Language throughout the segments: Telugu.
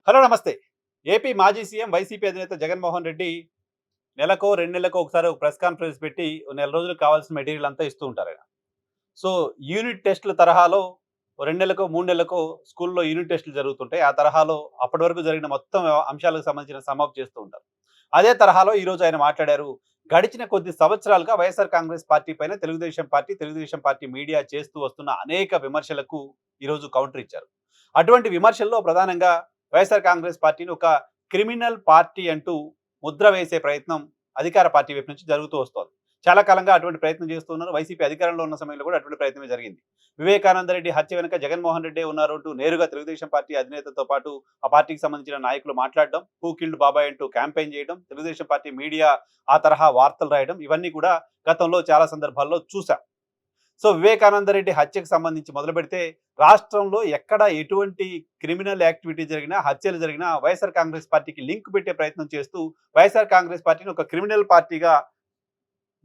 హలో నమస్తే. ఏపీ మాజీ సీఎం వైసీపీ అధినేత జగన్మోహన్ రెడ్డి నెలకో, 2 నెలలకో ఒకసారి ఒక ప్రెస్ కాన్ఫరెన్స్ పెట్టి ఓ నెల రోజులకు కావాల్సిన మెటీరియల్ అంతా ఇస్తూ ఉంటారాయన. సో, యూనిట్ టెస్ట్‌ల తరహాలో ఓ 2 నెలలకో, 3 నెలలకో స్కూల్‌లో యూనిట్ టెస్ట్‌లు జరుగుతుంటాయి. ఆ తరహాలో అప్పటి వరకు జరిగిన మొత్తం అంశాలకు సంబంధించిన సమ్ అప్ చేస్తూ ఉంటారు. అదే తరహాలో ఈరోజు ఆయన మాట్లాడారు. గడిచిన కొద్ది సంవత్సరాలుగా వైఎస్ఆర్ కాంగ్రెస్ పార్టీ పైన తెలుగుదేశం పార్టీ మీడియా చేస్తూ వస్తున్న అనేక విమర్శలకు ఈరోజు కౌంటర్ ఇచ్చారు. అటువంటి విమర్శల్లో ప్రధానంగా వైఎస్ఆర్ కాంగ్రెస్ పార్టీని ఒక క్రిమినల్ పార్టీ అంటూ ముద్ర వేసే ప్రయత్నం అధికార పార్టీ వైపు నుంచి జరుగుతూ వస్తోంది. చాలా కాలంగా అటువంటి ప్రయత్నం చేస్తూ ఉన్నారు. వైసీపీ అధికారంలో ఉన్న సమయంలో కూడా అటువంటి ప్రయత్నమే జరిగింది. వివేకానంద రెడ్డి హత్య వెనుక జగన్మోహన్ రెడ్డే ఉన్నారు అంటూ నేరుగా తెలుగుదేశం పార్టీ అధినేతతో పాటు ఆ పార్టీకి సంబంధించిన నాయకులు మాట్లాడడం, హూ కిల్డ్ బాబాయ్ అంటూ క్యాంపెయిన్ చేయడం, తెలుగుదేశం పార్టీ మీడియా ఆ తరహా వార్తలు రాయడం ఇవన్నీ కూడా గతంలో చాలా సందర్భాల్లో చూసాం. సో, వివేకానంద రెడ్డి హత్యకు సంబంధించి మొదలుపెడితే రాష్ట్రంలో ఎక్కడ ఎటువంటి క్రిమినల్ యాక్టివిటీ జరిగినా, హత్యలు జరిగినా వైఎస్ఆర్ కాంగ్రెస్ పార్టీకి లింక్ పెట్టే ప్రయత్నం చేస్తూ వైఎస్ఆర్ కాంగ్రెస్ పార్టీని ఒక క్రిమినల్ పార్టీగా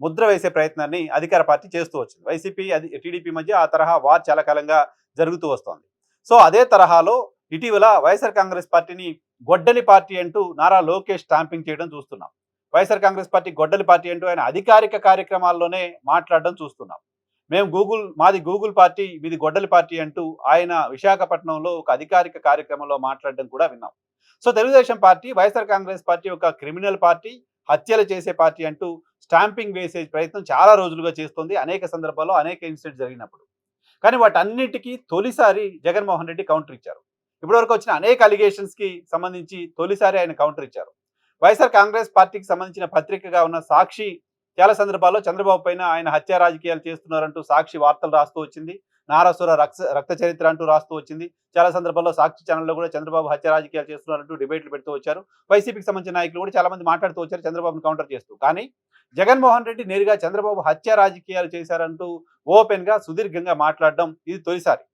ముద్ర వేసే ప్రయత్నాన్ని అధికార పార్టీ చేస్తూ వచ్చింది. వైసీపీ టీడీపీ మధ్య ఆ తరహా వార్ చాలా కాలంగా జరుగుతూ వస్తోంది. సో, అదే తరహాలో ఇటీవల వైఎస్ఆర్ కాంగ్రెస్ పార్టీని గొడ్డలి పార్టీ అంటూ నారా లోకేష్ స్టాంపింగ్ చేయడం చూస్తున్నాం. వైఎస్ఆర్ కాంగ్రెస్ పార్టీ గొడ్డలి పార్టీ అంటూ ఆయన అధికారిక కార్యక్రమాల్లోనే మాట్లాడడం చూస్తున్నాం. మాది గూగుల్ పార్టీ, మీది గొడ్డలి పార్టీ అంటూ ఆయన విశాఖపట్నంలో ఒక అధికారిక కార్యక్రమంలో మాట్లాడడం కూడా విన్నాం. So, Telugu Desam party, YSR Congress party ఒక క్రిమినల్ పార్టీ, హత్యలు చేసే పార్టీ అంటూ స్టాంపింగ్ వేసే ప్రయత్నం చాలా రోజులుగా చేస్తోంది. అనేక సందర్భాల్లో అనేక ఇన్సిడెంట్స్ జరిగినప్పుడు. కానీ వాటన్నిటికీ తొలిసారి జగన్మోహన్ రెడ్డి కౌంటర్ ఇచ్చారు. ఇప్పటివరకు వచ్చిన అనేక అలిగేషన్స్‌కి సంబంధించి తొలిసారి ఆయన కౌంటర్ ఇచ్చారు. వైఎస్ఆర్ కాంగ్రెస్ పార్టీకి సంబంధించిన పత్రికగా ఉన్న సాక్షి చాలా సందర్భాల్లో చంద్రబాబు పైన ఆయన హత్య రాజకీయాలు చేస్తున్నారంటూ సాక్షి వార్తలు రాస్తూ వచ్చింది. నారాసుర రక్త చరిత్ర అంటూ రాస్తూ వచ్చింది. చాలా సందర్భాల్లో సాక్షి ఛానెల్‌లో కూడా చంద్రబాబు హత్య రాజకీయాలు చేస్తున్నారంటూ డిబేట్లు పెడుతూ వచ్చారు. వైసీపీకి సంబంధించిన నాయకులు కూడా చాలా మంది మాట్లాడుతూ వచ్చారు చంద్రబాబును కౌంటర్ చేస్తూ. కానీ జగన్మోహన్ రెడ్డి నేరుగా చంద్రబాబు హత్య రాజకీయాలు చేశారంటూ ఓపెన్‌గా సుదీర్ఘంగా మాట్లాడడం ఇది తొలిసారి.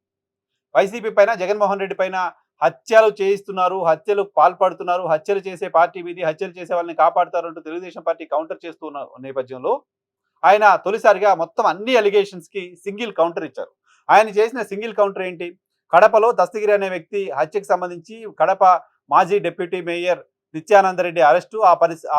వైసీపీ పైన, జగన్మోహన్ రెడ్డి పైన హత్యలు చేయిస్తున్నారు, హత్యలకు పాల్పడుతున్నారు, హత్యలు చేసే పార్టీ మీది, హత్యలు చేసే వాళ్ళని కాపాడుతారంటూ తెలుగుదేశం పార్టీ కౌంటర్ చేస్తున్న నేపథ్యంలో ఆయన తొలిసారిగా మొత్తం అన్ని అలిగేషన్స్‌కి సింగిల్ కౌంటర్ ఇచ్చారు. ఆయన చేసిన సింగిల్ కౌంటర్ ఏంటి? కడపలో దస్తగిరి అనే వ్యక్తి హత్యకు సంబంధించి కడప మాజీ డిప్యూటీ మేయర్ నిత్యానందరెడ్డి అరెస్టు,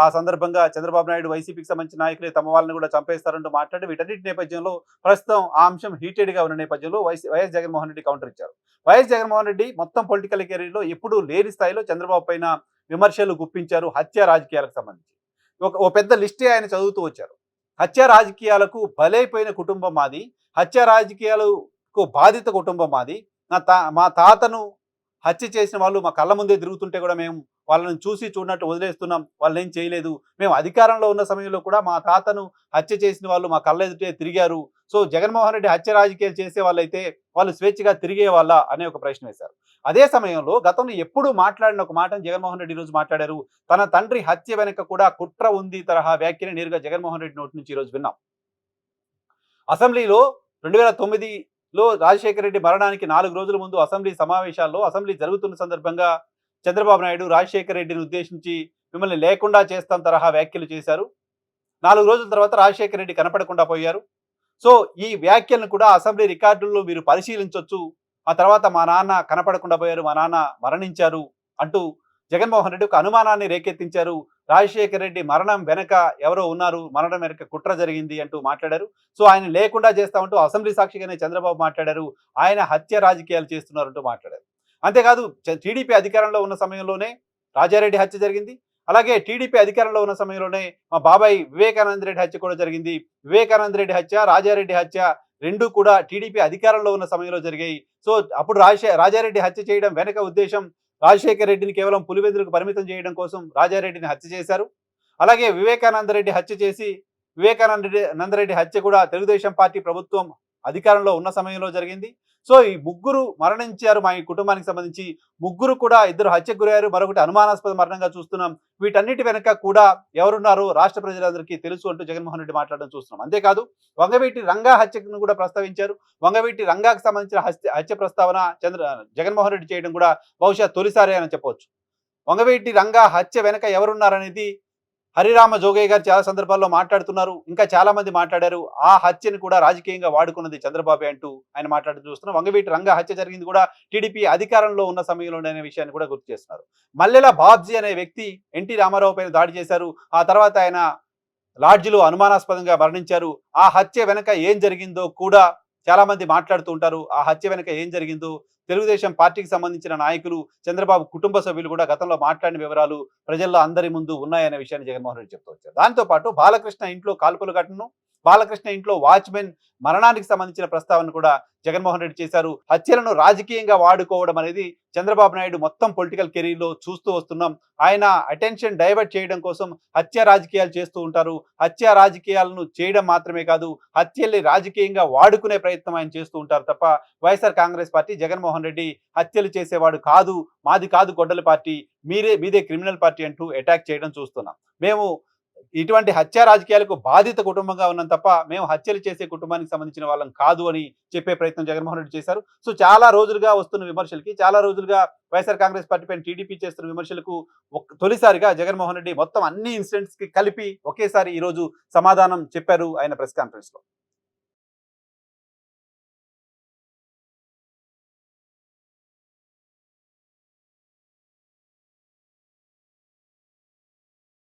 ఆ సందర్భంగా చంద్రబాబు నాయుడు వైసీపీకి సంబంధించిన నాయకులే తమ వాళ్ళని కూడా చంపేస్తారంటూ మాట్లాడి వీటన్నిటి నేపథ్యంలో ప్రస్తుతం ఆ అంశం హీటెడ్‌గా ఉన్న నేపథ్యంలో వైఎస్ జగన్మోహన్ రెడ్డి కౌంటర్ ఇచ్చారు. వైఎస్ జగన్మోహన్ రెడ్డి మొత్తం పొలిటికల్ కెరీర్‌లో ఎప్పుడూ లేని స్థాయిలో చంద్రబాబు పైన విమర్శలు గుప్పించారు హత్య రాజకీయాలకు సంబంధించి. ఓ పెద్ద లిస్టే ఆయన చదువుతూ వచ్చారు. హత్య రాజకీయాలకు బలైపోయిన కుటుంబం మాది. హత్య రాజకీయాలకు బాధిత కుటుంబం మాది. మా తాతను హత్య చేసిన వాళ్ళు మా కళ్ళ ముందే తిరుగుతుంటే కూడా మేము వాళ్ళని చూసి చూడనట్టు వదిలేస్తున్నాం. వాళ్ళేం చేయలేదు. మేము అధికారంలో ఉన్న సమయంలో కూడా మా తాతను హత్య చేసిన వాళ్ళు మా కళ్ళ ఎదుటే తిరిగారు. సో, జగన్మోహన్ రెడ్డి హత్య రాజకీయాలు చేసే వాళ్ళైతే వాళ్ళు స్వేచ్ఛగా తిరిగేవాళ్ళా అనే ఒక ప్రశ్న వేశారు. అదే సమయంలో గతంలో ఎప్పుడూ మాట్లాడిన ఒక మాటను జగన్మోహన్ రెడ్డి ఈరోజు మాట్లాడారు. తన తండ్రి హత్య వెనక కూడా కుట్ర ఉంది తరహా వ్యాఖ్యని నేరుగా జగన్మోహన్ రెడ్డి నోటి నుంచి ఈరోజు విన్నాం. అసెంబ్లీలో 2009లో రాజశేఖర రెడ్డి మరణానికి 4 రోజుల ముందు అసెంబ్లీ సమావేశాల్లో అసెంబ్లీ జరుగుతున్న సందర్భంగా చంద్రబాబు నాయుడు రాజశేఖర రెడ్డిని ఉద్దేశించి మిమ్మల్ని లేకుండా చేస్తాం తరహా వ్యాఖ్యలు చేశారు. 4 రోజుల తర్వాత రాజశేఖర రెడ్డి కనపడకుండా పోయారు. సో, ఈ వ్యాఖ్యలను కూడా అసెంబ్లీ రికార్డుల్లో మీరు పరిశీలించొచ్చు. ఆ తర్వాత మా నాన్న కనపడకుండా పోయారు, మా నాన్న మరణించారు అంటూ జగన్మోహన్ రెడ్డి ఒక అనుమానాన్ని రేకెత్తించారు. రాజశేఖర రెడ్డి మరణం వెనక ఎవరో ఉన్నారు, మరణం వెనక కుట్ర జరిగింది అంటూ మాట్లాడారు. సో, ఆయన లేకుండా చేస్తామంటూ అసెంబ్లీ సాక్షిగానే చంద్రబాబు మాట్లాడారు. ఆయన హత్య రాజకీయాలు చేస్తున్నారంటూ మాట్లాడారు. అంతేకాదు టీడీపీ అధికారంలో ఉన్న సమయంలోనే రాజారెడ్డి హత్య జరిగింది. అలాగే టీడీపీ అధికారంలో ఉన్న సమయంలోనే మా బాబాయ్ వివేకానంద రెడ్డి హత్య కూడా జరిగింది. వివేకానంద రెడ్డి హత్య, రాజారెడ్డి హత్య 2 కూడా టీడీపీ అధికారంలో ఉన్న సమయంలో జరిగాయి. సో, అప్పుడు రాజారెడ్డి హత్య చేయడం వెనక ఉద్దేశం రాజశేఖర రెడ్డిని కేవలం పులివెందులకు పరిమితం చేయడం కోసం రాజారెడ్డిని హత్య చేశారు. అలాగే వివేకానంద రెడ్డి హత్య చేసి నందరెడ్డి హత్య కూడా తెలుగుదేశం పార్టీ ప్రభుత్వం అధికారంలో ఉన్న సమయంలో జరిగింది. సో, ఈ ముగ్గురు మరణించారు మా ఈ కుటుంబానికి సంబంధించి. ముగ్గురు కూడా, ఇద్దరు హత్యకు గురయ్యారు, మరొకటి అనుమానాస్పద మరణంగా చూస్తున్నాం. వీటన్నిటి వెనక కూడా ఎవరున్నారో రాష్ట్ర ప్రజలందరికీ తెలుసు అంటూ జగన్మోహన్ రెడ్డి మాట్లాడడం చూస్తున్నాం. అంతేకాదు వంగవీటి రంగా హత్యను కూడా ప్రస్తావించారు. వంగవీటి రంగాకు సంబంధించిన హత్య ప్రస్తావన జగన్మోహన్ రెడ్డి చేయడం కూడా బహుశా తొలిసారి అని చెప్పవచ్చు. వంగవీటి రంగా హత్య వెనక ఎవరున్నారనేది హరిరామ జోగయ్య గారు చాలా సందర్భాల్లో మాట్లాడుతున్నారు. ఇంకా చాలా మంది మాట్లాడారు. ఆ హత్యను కూడా రాజకీయంగా వాడుకున్నది చంద్రబాబే అంటూ ఆయన మాట్లాడుతూ చూస్తున్నాం. వంగవీటి రంగ హత్య జరిగింది కూడా టీడీపీ అధికారంలో ఉన్న సమయంలోనే అనే విషయాన్ని కూడా గుర్తు చేస్తున్నారు. మల్లెల బాబ్జీ అనే వ్యక్తి ఎన్టీ రామారావు పైన దాడి చేశారు. ఆ తర్వాత ఆయన లాడ్జిలో అనుమానాస్పదంగా మరణించారు. ఆ హత్య వెనక ఏం జరిగిందో కూడా చాలా మంది మాట్లాడుతూ ఉంటారు. ఆ హత్య వెనక ఏం జరిగిందో తెలుగుదేశం పార్టీకి సంబంధించిన నాయకులు, చంద్రబాబు కుటుంబ సభ్యులు కూడా గతంలో మాట్లాడిన వివరాలు ప్రజల్లో అందరి ముందు ఉన్నాయనే విషయాన్ని జగన్మోహన్ రెడ్డి చెప్తూ వచ్చారు. దాంతో పాటు బాలకృష్ణ ఇంట్లో కాల్పుల ఘటనను, బాలకృష్ణ ఇంట్లో వాచ్‌మెన్ మరణానికి సంబంధించిన ప్రస్తావన కూడా జగన్మోహన్ రెడ్డి చేశారు. హత్యలను రాజకీయంగా వాడుకోవడం అనేది చంద్రబాబు నాయుడు మొత్తం పొలిటికల్ కెరీర్‌లో చూస్తూ వస్తున్నాం. ఆయన అటెన్షన్ డైవర్ట్ చేయడం కోసం హత్య రాజకీయాలు చేస్తూ ఉంటారు. హత్య రాజకీయాలను చేయడం మాత్రమే కాదు, హత్యల్ని రాజకీయంగా వాడుకునే ప్రయత్నం ఆయన చేస్తూ ఉంటారు తప్ప, వైఎస్ఆర్ కాంగ్రెస్ పార్టీ, జగన్మోహన్ రెడ్డి హత్యలు చేసేవాడు కాదు, మాది కాదు గొడ్డలి పార్టీ, మీదే క్రిమినల్ పార్టీ అంటూ అటాక్ చేయడం చూస్తున్నాం. మేము ఇటువంటి హత్య రాజకీయాలకు బాధిత కుటుంబంగా ఉన్నాం తప్ప, మేము హత్యలు చేసే కుటుంబానికి సంబంధించిన వాళ్ళం కాదు అని చెప్పే ప్రయత్నం జగన్మోహన్ రెడ్డి చేశారు. సో చాలా రోజులుగా వస్తున్న విమర్శలకి, చాలా రోజులుగా వైఎస్ఆర్ కాంగ్రెస్ పార్టీ పైన టీడీపీ చేస్తున్న విమర్శలకు తొలిసారిగా జగన్మోహన్ రెడ్డి మొత్తం అన్ని ఇన్సిడెంట్స్‌కి కలిపి ఒకేసారి ఈరోజు సమాధానం చెప్పారు ఆయన ప్రెస్ కాన్ఫరెన్స్‌లో.